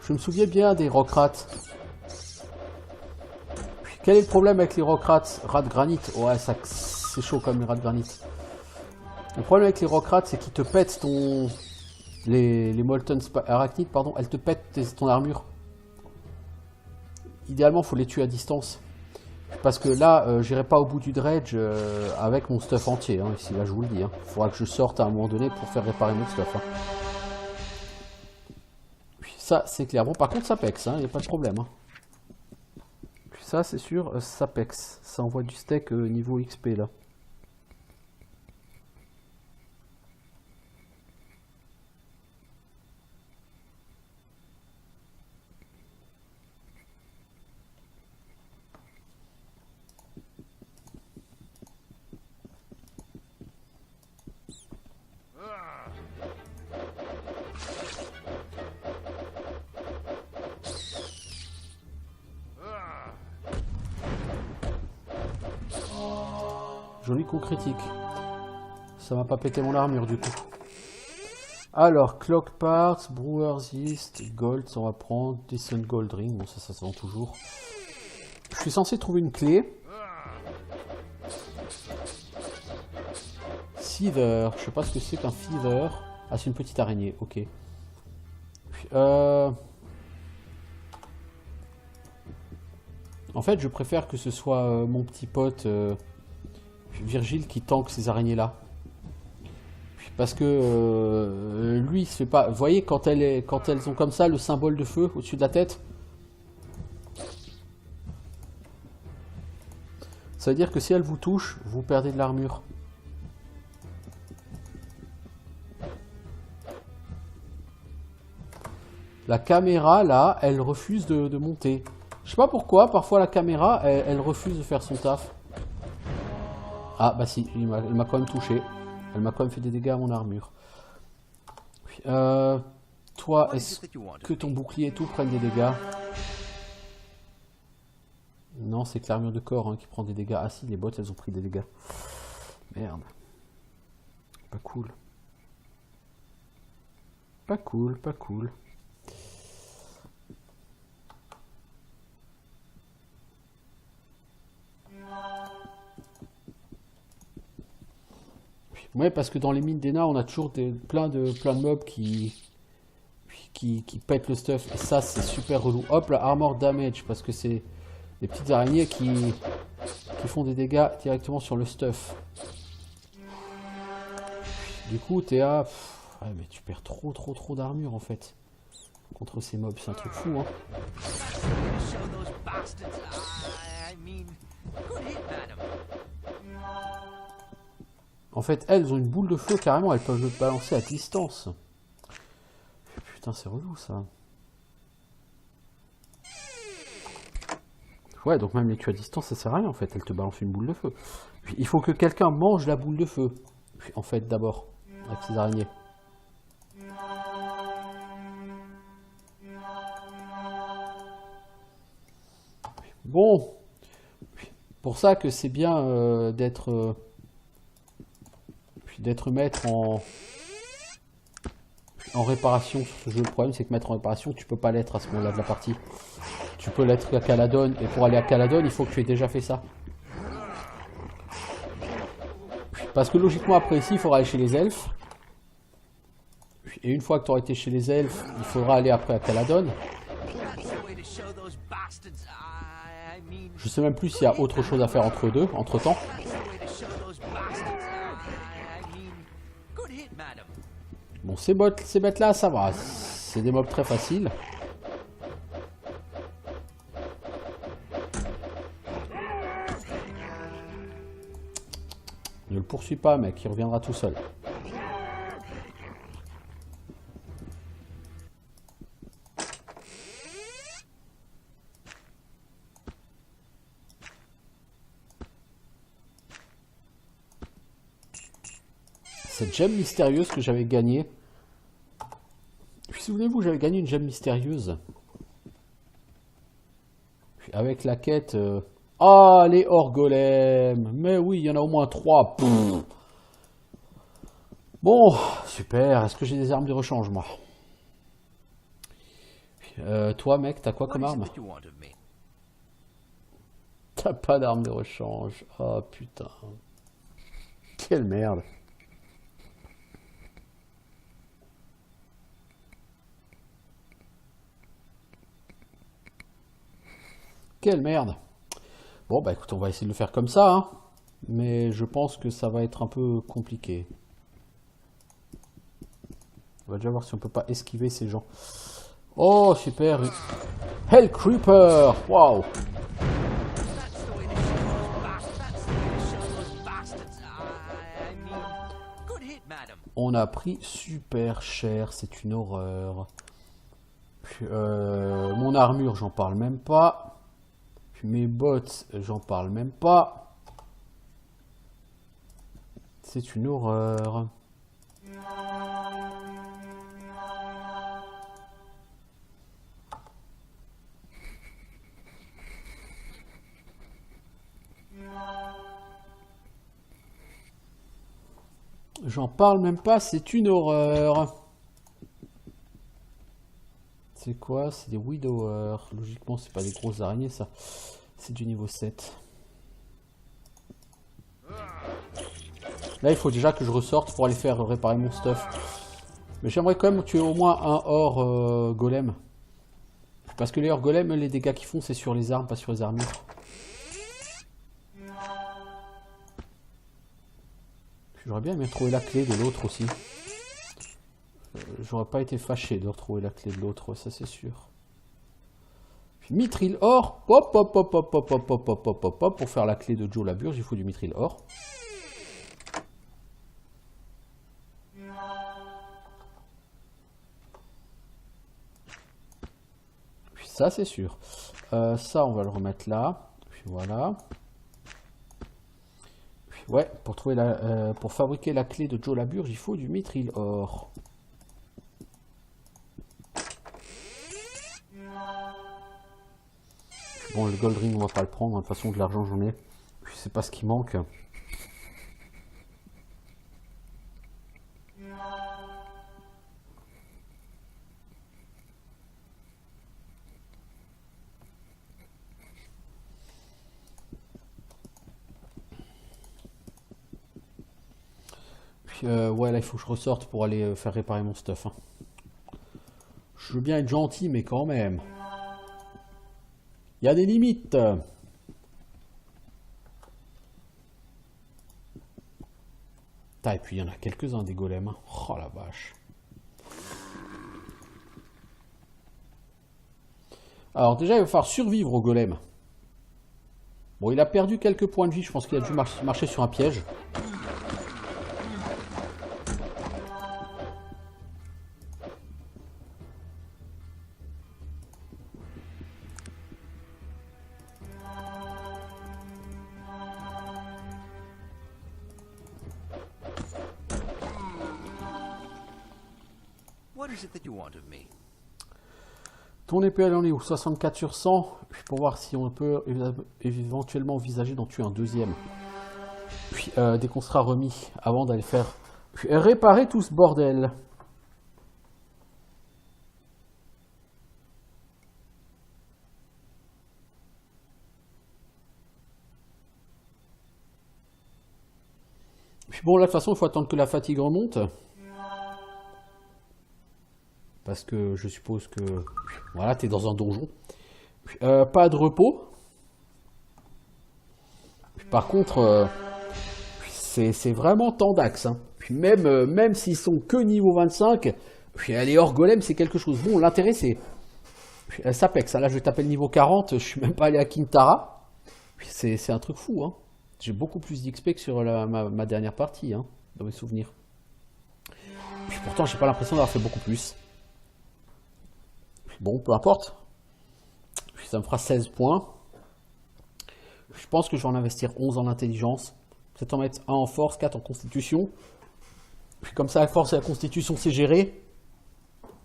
Je me souviens bien des Rockrats. Quel est le problème avec les Rockrats? Rats de granit. Ouais, c'est chaud comme les rats de granit. Le problème avec les Rockrats, c'est qu'ils te pètent ton... Les Molten Arachnides, pardon, elles te pètent ton armure. Idéalement, il faut les tuer à distance. Parce que là, j'irai pas au bout du dredge avec mon stuff entier. Hein, ici, là, je vous le dis. Il faudra que je sorte à un moment donné pour faire réparer mon stuff. Hein. Puis ça, c'est clair. Bon, par contre, ça pexe. Il n'y a pas de problème. Hein. Puis ça, c'est sûr, ça pexe. Ça envoie du steak niveau XP, là. Joli coup critique. Ça m'a pas pété mon armure du coup. Alors, Clock Parts, Brewer's Yeast, Gold, ça on va prendre. Decent Gold Ring, bon ça se vend toujours. Je suis censé trouver une clé. Feather, je sais pas ce que c'est qu'un Feather. Ah, c'est une petite araignée, ok. En fait, je préfère que ce soit mon petit pote Virgile qui tank ces araignées-là. Parce que lui, il se fait pas... Vous voyez, quand elles ont comme ça le symbole de feu au-dessus de la tête, ça veut dire que si elles vous touchent, vous perdez de l'armure. La caméra, là, elle refuse de monter. Je sais pas pourquoi, parfois la caméra, elle refuse de faire son taf. Ah, bah si, elle m'a quand même touché. Elle m'a quand même fait des dégâts à mon armure. Toi, est-ce que ton bouclier et tout prennent des dégâts? Non, c'est que l'armure de corps qui prend des dégâts. Ah si, les bottes, elles ont pris des dégâts. Merde. Pas cool. Pas cool, pas cool. Ouais, parce que dans les mines d'Ena, on a toujours plein de mobs qui pètent le stuff. Et ça, c'est super relou. Hop, la armor damage, parce que c'est des petites araignées qui font des dégâts directement sur le stuff. Du coup, t'es à... Ouais, mais tu perds trop d'armure, en fait. Contre ces mobs, c'est un truc fou, hein. En fait, elles ont une boule de feu, carrément, elles peuvent le balancer à distance. Putain, c'est relou, ça. Ouais, donc même les tuer à distance, ça sert à rien, en fait. Elles te balancent une boule de feu. Puis, il faut que quelqu'un mange la boule de feu. Puis, en fait, d'abord, avec ces araignées. Bon. Pour ça que c'est bien d'être maître en réparation sur ce jeu. Le problème, c'est que maître en réparation, tu peux pas l'être à ce moment-là de la partie. Tu peux l'être à Caladon, et pour aller à Caladon, il faut que tu aies déjà fait ça. Parce que logiquement, après ici, il faudra aller chez les elfes. Et une fois que tu auras été chez les elfes, il faudra aller après à Caladon. Je sais même plus s'il y a autre chose à faire entre temps. Bon, ces bêtes là, ça va. C'est des mobs très faciles. Ne le poursuis pas, mec, il reviendra tout seul. Cette gemme mystérieuse que j'avais gagnée. Souvenez-vous, j'avais gagné une gemme mystérieuse. Puis avec la quête... Ah, les Orgolems. Mais oui, il y en a au moins 3. Bon, super. Est-ce que j'ai des armes de rechange, moi? Toi, mec, t'as quoi comme arme? T'as pas d'arme de rechange. Oh, putain. Quelle merde. Quelle merde. Bon, bah écoute, on va essayer de le faire comme ça, hein. Mais je pense que ça va être un peu compliqué. On va déjà voir si on peut pas esquiver ces gens. Oh, super. Hell Creeper. Waouh. On a pris super cher, c'est une horreur. Puis, mon armure, j'en parle même pas. Puis mes bottes, j'en parle même pas. C'est une horreur. J'en parle même pas, c'est une horreur. C'est quoi? C'est des widowers. Logiquement, c'est pas des grosses araignées, ça. C'est du niveau 7. Là, il faut déjà que je ressorte pour aller faire réparer mon stuff. Mais j'aimerais quand même tuer au moins un hors golem. Parce que les hors golems, les dégâts qu'ils font, c'est sur les armes, pas sur les armures. J'aurais bien aimé retrouver la clé de l'autre aussi. J'aurais pas été fâché de retrouver la clé de l'autre, ça c'est sûr. Puis mithril or. Hop, hop, hop, hop, hop, hop, hop, hop, hop, hop, hop. Pour faire la clé de Joe Laburge, il faut du mithril or. Puis ça c'est sûr. Ça on va le remettre là. Puis voilà. Puis, ouais, pour trouver pour fabriquer la clé de Joe Laburge, il faut du mithril or. Bon, le gold ring, on va pas le prendre. De toute façon, de l'argent, j'en ai. Je sais pas ce qui manque. Puis, ouais, là, il faut que je ressorte pour aller faire réparer mon stuff. Hein. Je veux bien être gentil, mais quand même. Il y a des limites. Et puis il y en a quelques-uns des golems. Hein. Oh la vache. Alors déjà, il va falloir survivre au golem. Bon, il a perdu quelques points de vie. Je pense qu'il a dû marcher sur un piège. Ton épée, elle en est où? 64 sur 100. Puis pour voir si on peut éventuellement envisager d'en tuer un deuxième. Puis dès qu'on sera remis, avant d'aller faire réparer tout ce bordel. Puis bon, là de toute façon, il faut attendre que la fatigue remonte. Parce que je suppose que... Voilà, t'es dans un donjon. Pas de repos. Par contre, c'est vraiment tendax. Hein. Puis même s'ils sont que niveau 25, les hors golem, c'est quelque chose. Bon, l'intérêt, c'est... Sapex, là, je vais taper le niveau 40. Je suis même pas allé à Kintara. C'est un truc fou. Hein. J'ai beaucoup plus d'XP que sur ma dernière partie, hein, dans mes souvenirs. Puis pourtant, j'ai pas l'impression d'avoir fait beaucoup plus. Bon, peu importe. Ça me fera 16 points. Je pense que je vais en investir 11 en intelligence. Peut-être en mettre 1 en force, 4 en constitution. Puis comme ça, la force et la constitution, c'est géré.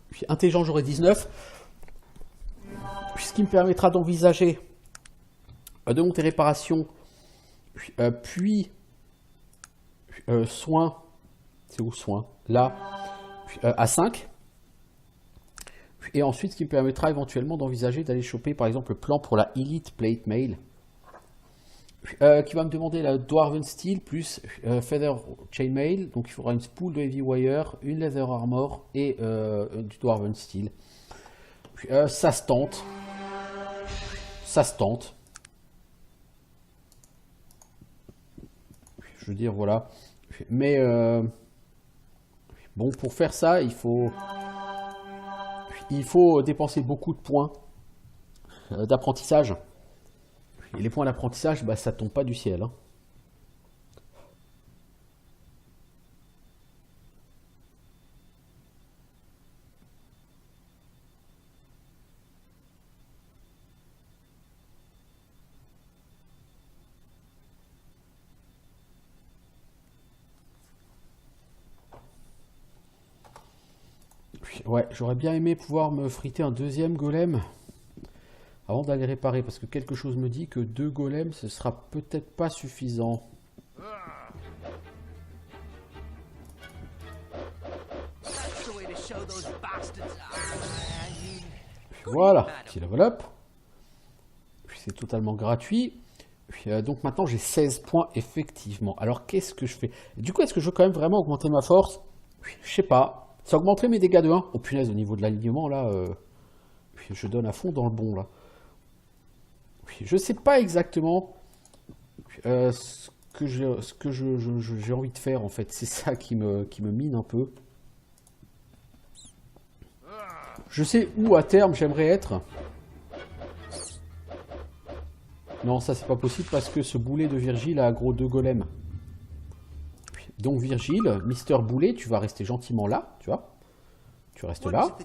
Puis intelligence, j'aurai 19. Puis ce qui me permettra d'envisager de monter réparation, puis soins. C'est où soin? Là, puis, à 5. Et ensuite, ce qui me permettra éventuellement d'envisager d'aller choper par exemple le plan pour la Elite Plate Mail. Qui va me demander la Dwarven Steel plus Feather Chainmail. Donc il faudra une spool de Heavy Wire, une Leather Armor et du Dwarven Steel. Ça se tente. Ça se tente. Je veux dire, voilà. Mais bon, pour faire ça, il faut dépenser beaucoup de points d'apprentissage. Et les points d'apprentissage, bah, ça tombe pas du ciel. Hein. Ouais, j'aurais bien aimé pouvoir me friter un deuxième golem avant d'aller réparer, parce que quelque chose me dit que 2 golems, ce sera peut-être pas suffisant. Voilà, petit level up. C'est totalement gratuit. Donc maintenant j'ai 16 points effectivement. Alors qu'est-ce que je fais? Du coup, est-ce que je veux quand même vraiment augmenter ma force? Je sais pas. Ça augmenterait mes dégâts de 1. Oh punaise, au niveau de l'alignement là, je donne à fond dans le bon là. Je sais pas exactement ce que j'ai envie de faire en fait. C'est ça qui me mine un peu. Je sais où à terme j'aimerais être. Non, ça c'est pas possible parce que ce boulet de Virgile a gros 2 golems. Donc Virgile, Mister Boulet, tu vas rester gentiment là, tu vois. Tu restes là.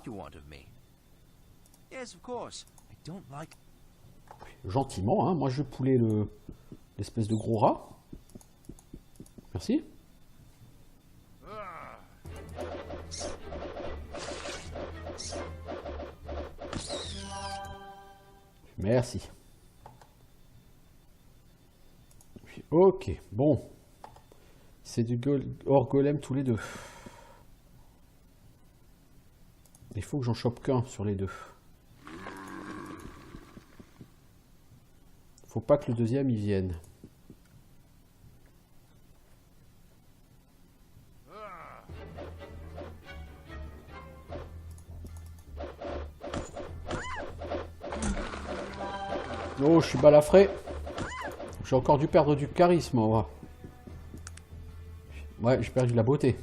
Gentiment, hein. Moi je vais pouler l'espèce de gros rat. Merci. Merci. Ok, bon. C'est du hors golem tous les deux. Il faut que j'en chope qu'un sur les deux. Faut pas que le deuxième y vienne. Oh, je suis balafré. J'ai encore dû perdre du charisme. Ouais, j'ai perdu de la beauté.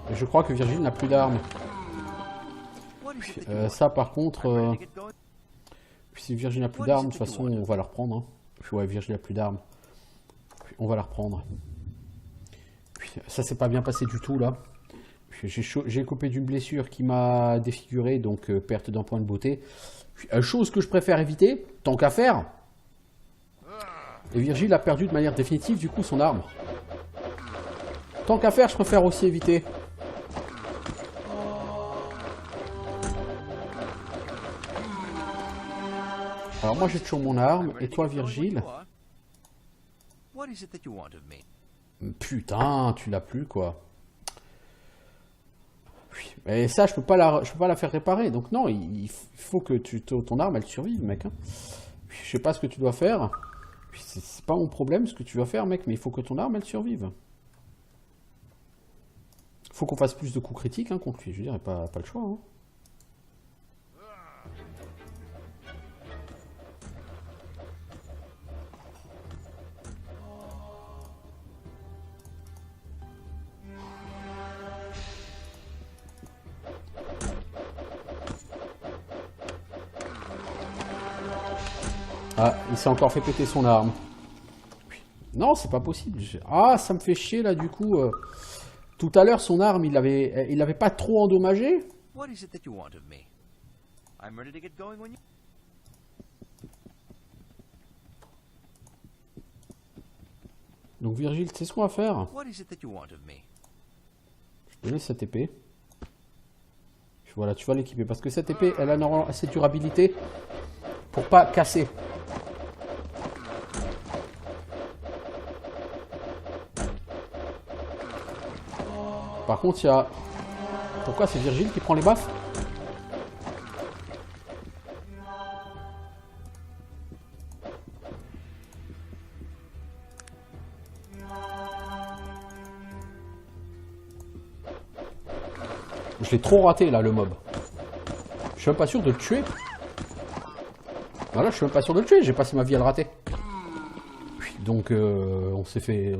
Et je crois que Virgile n'a plus d'armes. Ça par contre... si Virgile n'a plus d'armes, de toute façon on va la reprendre. Hein. Ouais, Virgile n'a plus d'armes. On va la reprendre. Ça s'est pas bien passé du tout là. J'ai coupé d'une blessure qui m'a défiguré, donc perte d'un point de beauté. Chose que je préfère éviter, tant qu'à faire. Et Virgile a perdu de manière définitive du coup son arme. Tant qu'à faire, je préfère aussi éviter. Alors moi j'ai toujours mon arme, et toi Virgile? Putain, tu l'as plus quoi. Et ça je peux pas la faire réparer, donc non, il faut que ton arme elle survive mec. Hein. Je sais pas ce que tu dois faire. C'est pas mon problème ce que tu dois faire mec, mais il faut que ton arme elle survive. Faut qu'on fasse plus de coups critiques hein, contre lui, je veux dire, pas le choix. Hein. Ah, il s'est encore fait péter son arme. Non, c'est pas possible. Ah, ça me fait chier là du coup. Tout à l'heure, son arme, il avait pas trop endommagé. Donc Virgile, tu sais ce qu'on va faire? Je te laisse cette épée. Voilà, tu vas l'équiper parce que cette épée, elle a normalement assez de durabilité pour pas casser. Par contre, il y a... Pourquoi c'est Virgile qui prend les baffes? Je l'ai trop raté là, le mob. Je suis même pas sûr de le tuer. Voilà, je suis même pas sûr de le tuer, j'ai passé ma vie à le rater. Donc, on s'est fait...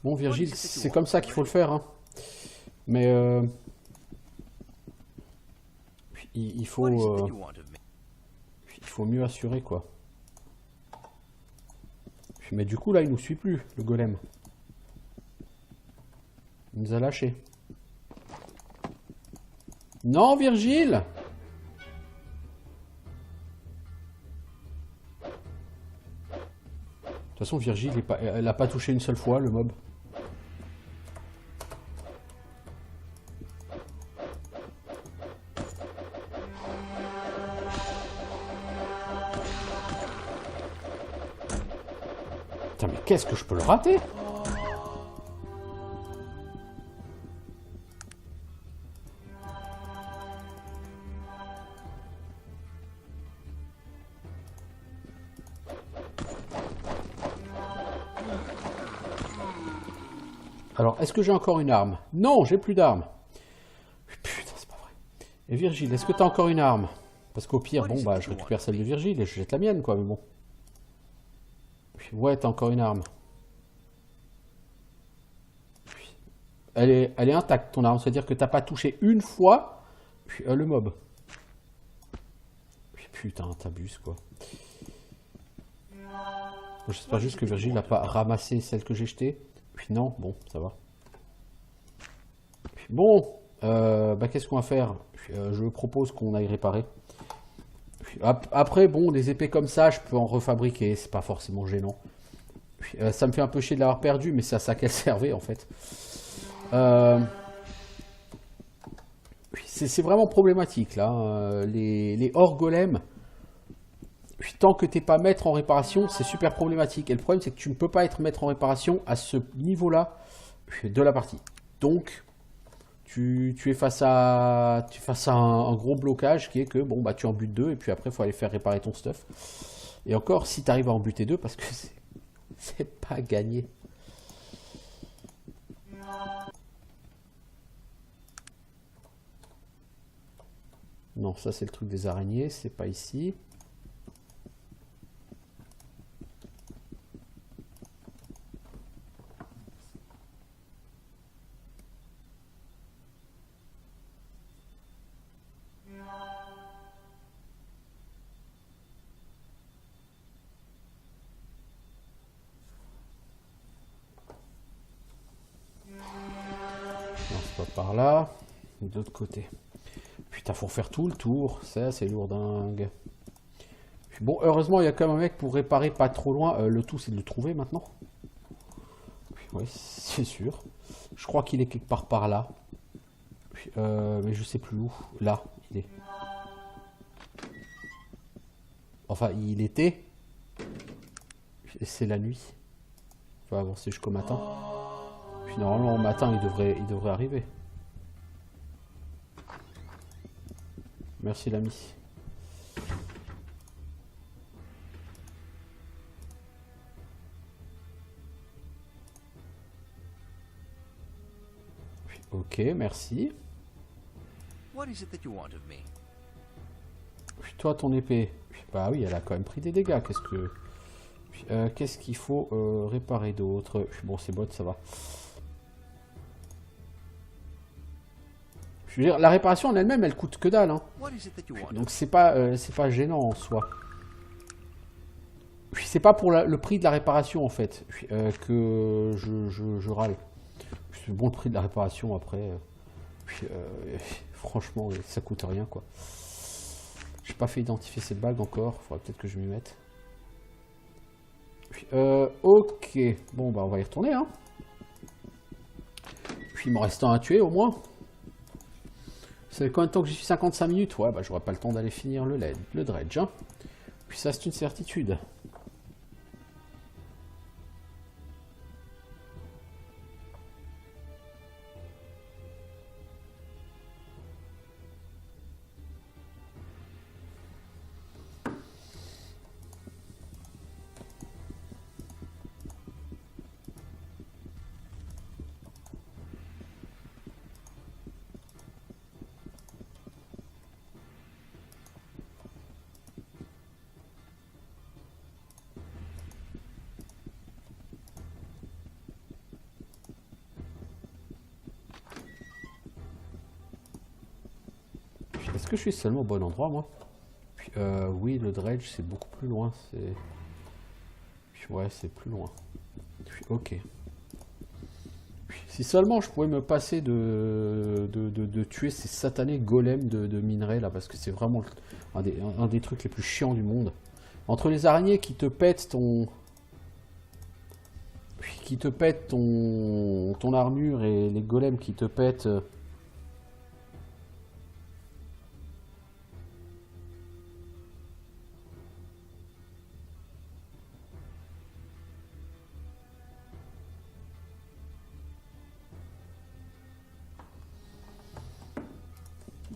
Bon, Virgile, c'est comme ça qu'il faut le faire. Hein. Mais... il faut mieux assurer, quoi. Mais du coup, là, il nous suit plus, le golem. Il nous a lâchés. Non, Virgile! De toute façon, Virgile, elle a pas touché une seule fois, le mob. Putain, mais qu'est-ce que je peux le rater? Alors, est-ce que j'ai encore une arme? Non, j'ai plus d'armes. Putain, c'est pas vrai. Et Virgile, est-ce que t'as encore une arme? Parce qu'au pire, bon, bah, je récupère celle de Virgile et je jette la mienne, quoi, mais bon. Ouais, t'as encore une arme. Elle est intacte, ton arme. C'est-à-dire que t'as pas touché une fois le mob. Putain, t'abuses, quoi. J'espère juste que Virgile n'a pas ramassé celle que j'ai jetée. Puis non, bon, ça va. Bon, bah, qu'est-ce qu'on va faire? Je propose qu'on aille réparer. Après, bon, des épées comme ça, je peux en refabriquer, c'est pas forcément gênant. Ça me fait un peu chier de l'avoir perdu, mais c'est à ça qu'elle servait, en fait. C'est vraiment problématique, là. Les hors golems, tant que t'es pas maître en réparation, c'est super problématique. Et le problème, c'est que tu ne peux pas être maître en réparation à ce niveau-là de la partie. Donc, tu es face à un gros blocage qui est que, bon, bah, tu en butes 2 et puis après, il faut aller faire réparer ton stuff. Et encore, si tu arrives à en buter 2, parce que c'est pas gagné. Non, ça, c'est le truc des araignées, c'est pas ici. Par là, de l'autre côté. Putain, faut refaire tout le tour, ça c'est lourdingue. Bon, heureusement, il y a quand même un mec pour réparer pas trop loin. Le tout, c'est de le trouver maintenant. Oui, c'est sûr. Je crois qu'il est quelque part par là. Mais je sais plus où. Là, il est. Enfin, il était. C'est la nuit. On va avancer jusqu'au matin. Puis normalement, au matin, il devrait arriver. Merci l'ami. Ok, merci. Puis toi, ton épée. Bah oui, elle a quand même pris des dégâts. Qu'est-ce qu'il faut réparer d'autre? Bon, c'est bon, ça va. Je veux dire, la réparation en elle-même, elle coûte que dalle. Hein. Donc c'est pas gênant en soi. C'est pas pour le prix de la réparation en fait que je râle. C'est bon le prix de la réparation après. Franchement, ça coûte rien quoi. J'ai pas fait identifier cette bague encore. Faudrait peut-être que je m'y mette. Ok. Bon bah on va y retourner. Hein. Puis il m'en reste un à tuer au moins. Ça fait combien de temps que j'y suis? 55 minutes? Ouais, bah j'aurai pas le temps d'aller finir le dredge. Hein. Puis ça, c'est une certitude. Est-ce que je suis seulement au bon endroit, moi? Puis, oui, le dredge, c'est beaucoup plus loin. Ouais, c'est plus loin. Puis, ok. Puis, si seulement je pouvais me passer de tuer ces satanés golems de minerais, là, parce que c'est vraiment un des trucs les plus chiants du monde. Entre les araignées qui te pètent ton armure et les golems qui te pètent...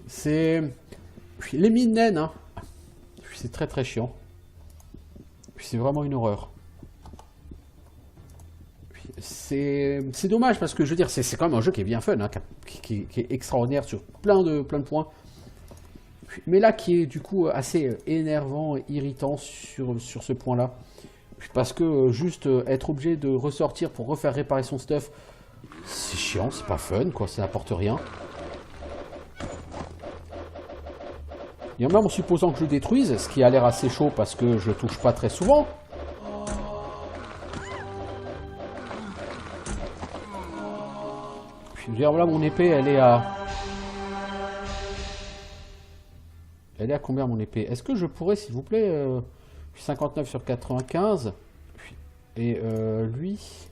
C'est... Les mines naines, hein. C'est très très chiant. C'est vraiment une horreur. C'est dommage parce que je veux dire, c'est quand même un jeu qui est bien fun, hein, qui est extraordinaire sur plein de points. Mais là, qui est du coup assez énervant et irritant sur ce point-là. Parce que juste être obligé de ressortir pour refaire réparer son stuff, c'est chiant, c'est pas fun, quoi, ça n'apporte rien. Et même en supposant que je le détruise, ce qui a l'air assez chaud parce que je le touche pas très souvent. Puis, je veux dire, voilà, mon épée, elle est à... Elle est à combien, mon épée? Est-ce que je pourrais, s'il vous plaît, 59 sur 95. Et lui...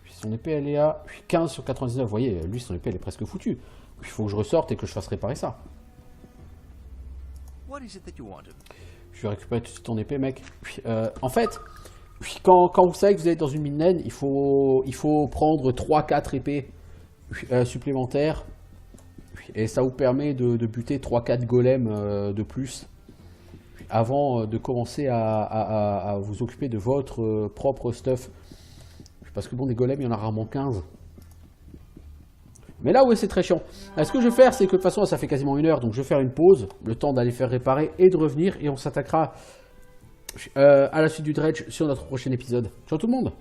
Son épée, elle est à 15 sur 99. Vous voyez, lui, son épée, elle est presque foutue. Il faut que je ressorte et que je fasse réparer ça. Je vais récupérer tout de suite ton épée, mec. En fait, quand vous savez que vous êtes dans une mine naine, il faut prendre 3-4 épées supplémentaires. Et ça vous permet de buter 3-4 golems de plus. Avant de commencer à vous occuper de votre propre stuff. Parce que bon, des golems, il y en a rarement 15. Mais là, ouais, c'est très chiant. Ce que je vais faire, c'est que de toute façon, ça fait quasiment 1 heure. Donc, je vais faire une pause, le temps d'aller faire réparer et de revenir. Et on s'attaquera à la suite du dredge sur notre prochain épisode. Ciao tout le monde!